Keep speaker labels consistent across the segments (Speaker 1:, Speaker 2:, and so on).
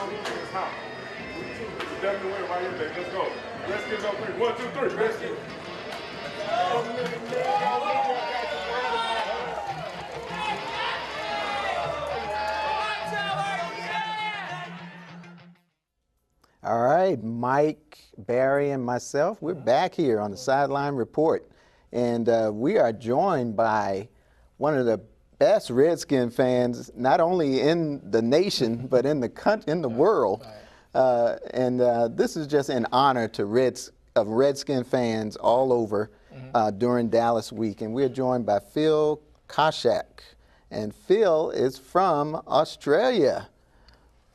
Speaker 1: It's hot. Definitely win right here. Let's go. Redskins on 3. 1, 2, 3. Redskins.
Speaker 2: All right, Mike, Barry, and myself, we're back here on the Sideline Report. And we are joined by one of the best Redskin fans, not only in the nation, but in the world. This is just an honor to Redskin fans all over during Dallas week. And we're joined by Phil Koschak. And Phil is from Australia.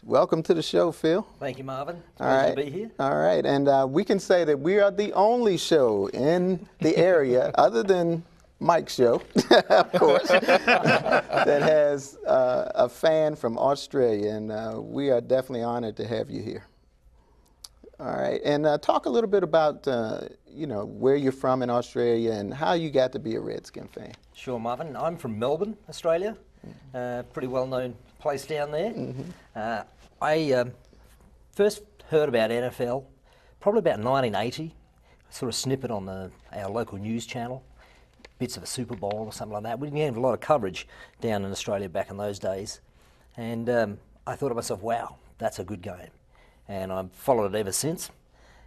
Speaker 2: Welcome to the show, Phil.
Speaker 3: Thank you, Marvin. It's
Speaker 2: All
Speaker 3: a pleasure
Speaker 2: right.
Speaker 3: to be here.
Speaker 2: All right, and we can say that we are the only show in the area, other than Mike's show, of course, that has a fan from Australia, and we are definitely honored to have you here. All right, and talk a little bit about where you're from in Australia and how you got to be a Redskin fan.
Speaker 3: Sure, Marvin. I'm from Melbourne, Australia. Pretty well-known place down there. I first heard about NFL probably about 1980. Sort of snippet on our local news channel, bits of a Super Bowl or something like that. We didn't have a lot of coverage down in Australia back in those days. And I thought to myself, wow, that's a good game. And I've followed it ever since.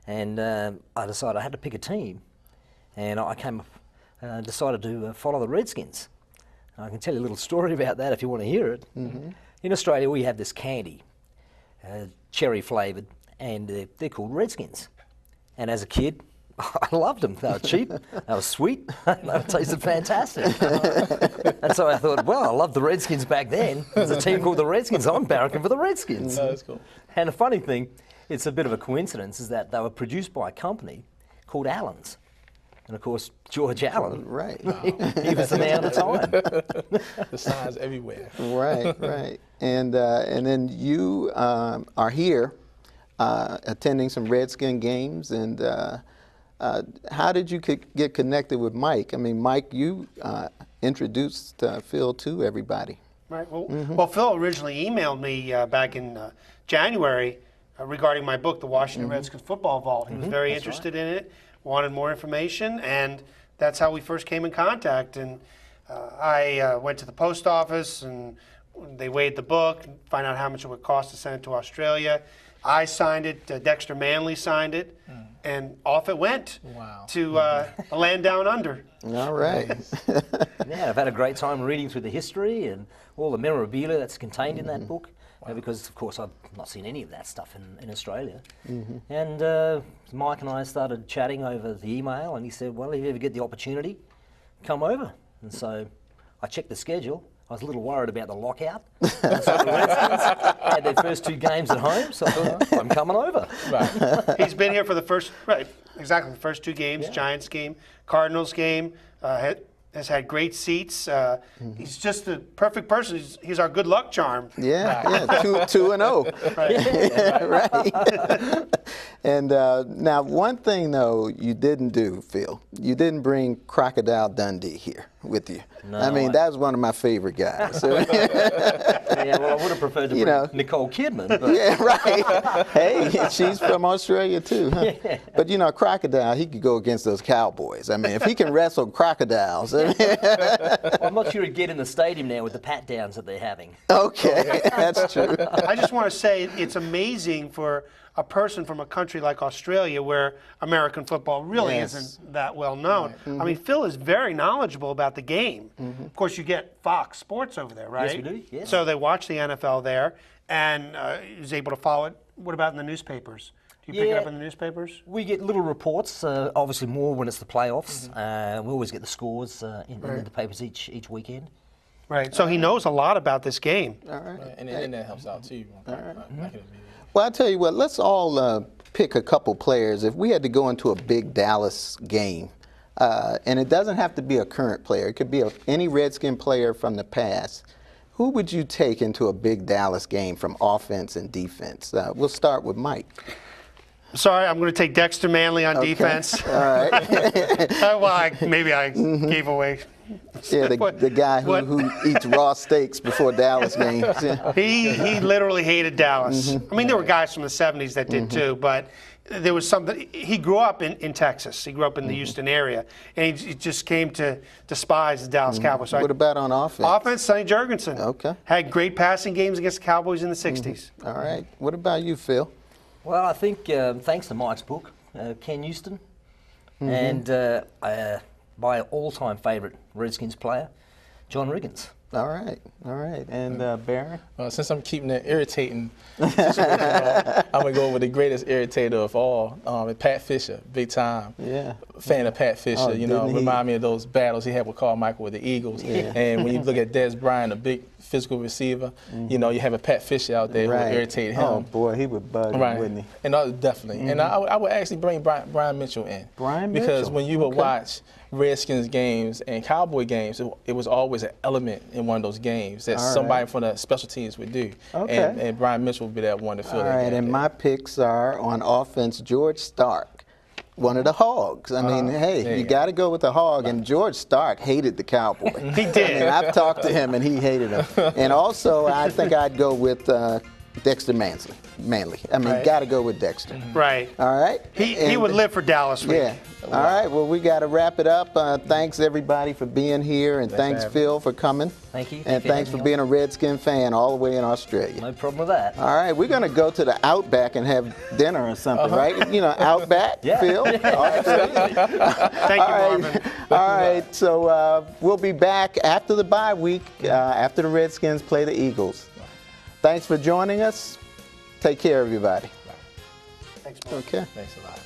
Speaker 3: And I decided I had to pick a team. And I decided to follow the Redskins. And I can tell you a little story about that if you want to hear it. In Australia, we have this candy, cherry flavoured, and they're called Redskins. And as a kid, I loved them. They were cheap, they were sweet, they tasted fantastic. And so I thought, well, I loved the Redskins back then. There's a team called the Redskins. I'm barracking for the Redskins.
Speaker 4: No, that's cool.
Speaker 3: And the funny thing, it's a bit of a coincidence, is that they were produced by a company called Allen's. And of course, George Allen,
Speaker 2: Right.
Speaker 3: he was the man at the time.
Speaker 4: The signs everywhere.
Speaker 2: Right. And then you are here attending some Redskin games. And how did you get connected with Mike? I mean, Mike, you introduced Phil to everybody.
Speaker 5: Right. Well, Phil originally emailed me back in January regarding my book, The Washington Redskins Football Vault. He was very interested in it, wanted more information, and that's how we first came in contact. And I went to the post office, and they weighed the book, and find out how much it would cost to send it to Australia. I signed it, Dexter Manley signed it, and off it went to a land down under.
Speaker 2: All right.
Speaker 3: Yeah, I've had a great time reading through the history and all the memorabilia that's contained in that book, because, of course, I've not seen any of that stuff in Australia. And Mike and I started chatting over the email, and he said, well, if you ever get the opportunity, come over. And so I checked the schedule. I was a little worried about the lockout. And so the Redskins had their first 2 games at home, so I thought, I'm coming over.
Speaker 5: Right. He's been here for the first, the first 2 games, Giants game, Cardinals game, has had great seats. He's just the perfect person. He's our good luck charm.
Speaker 2: Yeah, 2-0. Right. And now, one thing, though, you didn't do, Phil. You didn't bring Crocodile Dundee here with you.
Speaker 3: No,
Speaker 2: I mean, that was one of my favorite guys.
Speaker 3: Yeah, well, I would have preferred to bring Nicole Kidman. But.
Speaker 2: Yeah, right. Hey, she's from Australia, too. Huh?
Speaker 3: Yeah.
Speaker 2: But, Crocodile, he could go against those Cowboys. I mean, if he can wrestle crocodiles.
Speaker 3: I'm not sure he'd get in the stadium now with the pat-downs that they're having.
Speaker 2: Okay, that's true.
Speaker 5: I just want to say it's amazing for a person from a country like Australia where American football really isn't that well known. I mean, Phil is very knowledgeable about the game. Of course, you get Fox Sports over there, right?
Speaker 3: Yes, we do, yes.
Speaker 5: So they watch the NFL there and is able to follow it. What about in the newspapers? Do you pick it up in the newspapers?
Speaker 3: We get little reports, obviously more when it's the playoffs. We always get the scores in the papers each weekend.
Speaker 5: Right, so he knows a lot about this game.
Speaker 2: All right.
Speaker 4: And the internet helps out too.
Speaker 2: Well, I tell you what, let's all pick a couple players. If we had to go into a big Dallas game, and it doesn't have to be a current player, it could be any Redskin player from the past, who would you take into a big Dallas game from offense and defense? We'll start with Mike.
Speaker 5: Sorry, I'm going to take Dexter Manley on defense.
Speaker 2: All right.
Speaker 5: Well, maybe I gave away.
Speaker 2: Yeah, the guy who eats raw steaks before Dallas games. Yeah.
Speaker 5: He literally hated Dallas. I mean, there were guys from the 70s that did too, but there was something. He grew up in Texas. He grew up in the Houston area, and he just came to despise the Dallas Cowboys. So
Speaker 2: What about on offense?
Speaker 5: offense? Sonny Jurgensen.
Speaker 2: Okay.
Speaker 5: Had great passing games against the Cowboys in the 60s.
Speaker 2: All right. What about you, Phil?
Speaker 3: Well, I think thanks to Mike's book, Ken Houston, and my all-time favourite Redskins player, John Riggins.
Speaker 2: All right. And Barron?
Speaker 4: Since I'm keeping it irritating situation, I'm going to go with the greatest irritator of all, Pat Fisher, big time.
Speaker 2: Yeah.
Speaker 4: Fan of Pat Fisher,
Speaker 2: Oh,
Speaker 4: you know,
Speaker 2: didn't he?
Speaker 4: remind me of those battles he had with Carmichael with the Eagles.
Speaker 2: Yeah.
Speaker 4: And when you look at Des Bryant, a big physical receiver, you know, you have a Pat Fisher out there who would irritate him.
Speaker 2: Oh, boy, he would bug him,
Speaker 4: Right,
Speaker 2: wouldn't he?
Speaker 4: and definitely. And I would actually bring Brian Mitchell in.
Speaker 2: Brian
Speaker 4: Because
Speaker 2: Mitchell,
Speaker 4: when you would watch Redskins games and Cowboy games, it was always an element in one of those games that
Speaker 2: All
Speaker 4: somebody
Speaker 2: right.
Speaker 4: from the special teams would do.
Speaker 2: Okay.
Speaker 4: And Brian Mitchell would be that one to fill
Speaker 2: All
Speaker 4: that
Speaker 2: right,
Speaker 4: gap
Speaker 2: and
Speaker 4: there.
Speaker 2: my picks are on offense, George Stark, one of the Hogs. I mean, hey,
Speaker 4: there
Speaker 2: you
Speaker 4: you
Speaker 2: got to go with the Hog, and George Stark hated the Cowboy.
Speaker 5: He did.
Speaker 2: And I've talked to him, and he hated him. And also, I think I'd go with Dexter Manley. I mean,
Speaker 4: Right.
Speaker 2: got to go with Dexter.
Speaker 5: Right.
Speaker 2: All right?
Speaker 5: He
Speaker 2: And-
Speaker 5: would live for Dallas.
Speaker 2: Yeah. All right, well, we got to wrap it up. Thanks, everybody, for being here, and thanks,
Speaker 4: having me.
Speaker 2: Phil, for coming.
Speaker 3: Thank you.
Speaker 2: And thanks for being a Redskin fan all the way in Australia.
Speaker 3: No problem with that.
Speaker 2: All right, we're going to go to the Outback and have dinner or something, right? You know, Outback,
Speaker 3: Yeah.
Speaker 2: Phil? Australia.
Speaker 5: Thank you, Marvin.
Speaker 2: All right, so we'll be back after the bye week, after the Redskins play the Eagles. Thanks for joining us. Take care, everybody.
Speaker 5: Thanks, Marvin.
Speaker 2: Okay.
Speaker 4: Thanks a lot.